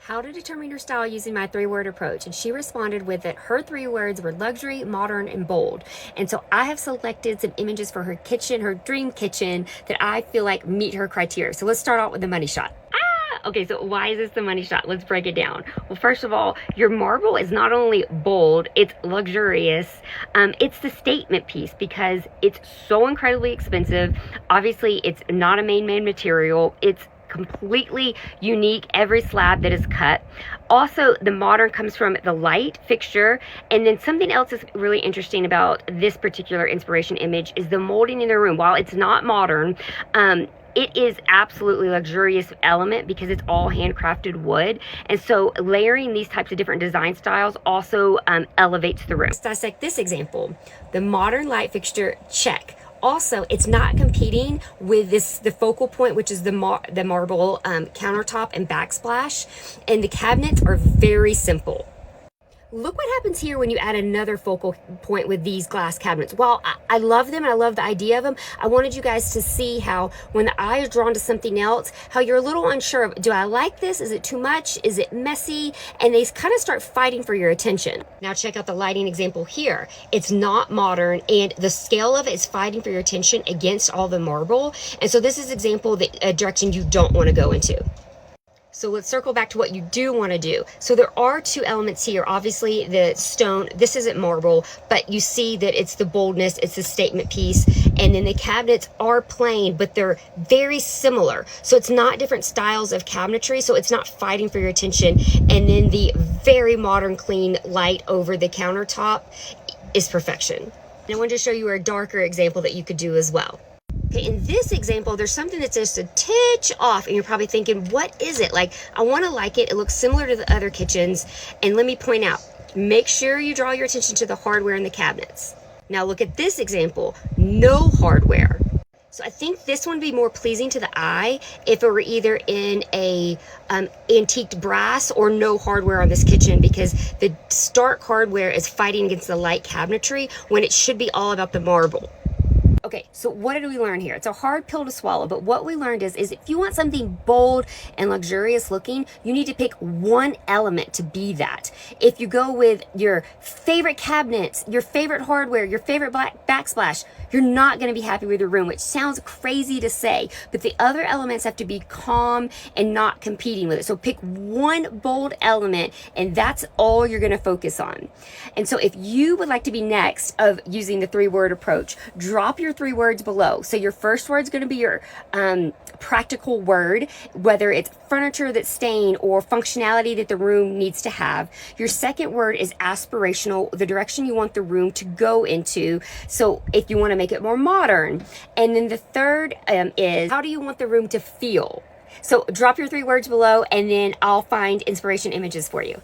how to determine your style using my three-word approach. And she responded with that her three words were luxury, modern, and bold. And so I have selected some images for her kitchen, her dream kitchen, that I feel like meet her criteria. So let's start out with the money shot. Okay, so why is this the money shot? Let's break it down. Well, first of all, your marble is not only bold, it's luxurious. It's the statement piece because it's so incredibly expensive. Obviously, it's not a main material. It's completely unique, every slab that is cut. Also, the modern comes from the light fixture. And then something else is really interesting about this particular inspiration image is the molding in the room. While it's not modern, it is absolutely luxurious element because it's all handcrafted wood. And so layering these types of different design styles also elevates the room. Let's dissect this example. The modern light fixture, check. Also, it's not competing with the focal point, which is the marble countertop and backsplash. And the cabinets are very simple. Look what happens here when you add another focal point with these glass cabinets. While I love them and I love the idea of them, I wanted you guys to see how when the eye is drawn to something else, how you're a little unsure of, do I like this? Is it too much? Is it messy? And they kind of start fighting for your attention. Now check out the lighting example here. It's not modern and the scale of it is fighting for your attention against all the marble. And so this is an example that a direction you don't want to go into. So let's circle back to what you do want to do. So there are two elements here. Obviously the stone, this isn't marble, but you see that it's the boldness, it's the statement piece. And then the cabinets are plain, but they're very similar. So it's not different styles of cabinetry. So it's not fighting for your attention. And then the very modern, clean light over the countertop is perfection. And I wanted to show you a darker example that you could do as well. Okay, in this example, there's something that's just a titch off, and you're probably thinking, what is it? Like, I want to like it. It looks similar to the other kitchens. And let me point out, make sure you draw your attention to the hardware in the cabinets. Now look at this example, no hardware. So I think this one would be more pleasing to the eye if it were either in a antiqued brass or no hardware on this kitchen, because the stark hardware is fighting against the light cabinetry when it should be all about the marble. Okay, so what did we learn here? It's a hard pill to swallow, but what we learned is if you want something bold and luxurious looking, you need to pick one element to be that. If you go with your favorite cabinets, your favorite hardware, your favorite backsplash, you're not going to be happy with your room, which sounds crazy to say, but the other elements have to be calm and not competing with it. So pick one bold element, and that's all you're going to focus on. And so if you would like to be next of using the three-word approach, drop your three words below. So your first word is going to be your practical word, whether it's furniture that's staying or functionality that the room needs to have. Your second word is aspirational, the direction you want the room to go into. So if you want to make it more modern. And then the third is, how do you want the room to feel? So drop your three words below, and then I'll find inspiration images for you.